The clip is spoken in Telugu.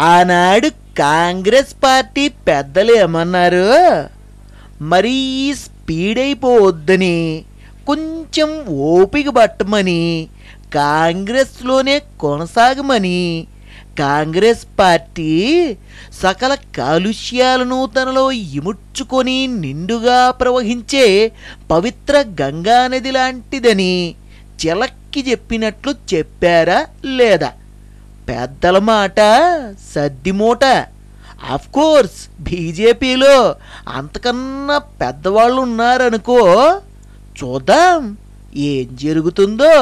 ఆనాడు కాంగ్రెస్ పార్టీ పెద్దలు ఏమన్నారు? మరీ స్పీడ్ అయిపోవద్దని, కొంచెం ఓపిక పట్టమని, కాంగ్రెస్లోనే కొనసాగమని. కాంగ్రెస్ పార్టీ సకల కాలుష్యాలను తనలో ఇముడ్చుకొని నిండుగా ప్రవహించే పవిత్ర గంగానది లాంటిదని చిలక్కి చెప్పినట్లు చెప్పారా లేదా? పెద్దల మాట సద్దిమూట. కోర్స్ బీజేపీలో అంతకన్నా పెద్దవాళ్ళు ఉన్నారనుకో. చూద్దాం ఏం జరుగుతుందో.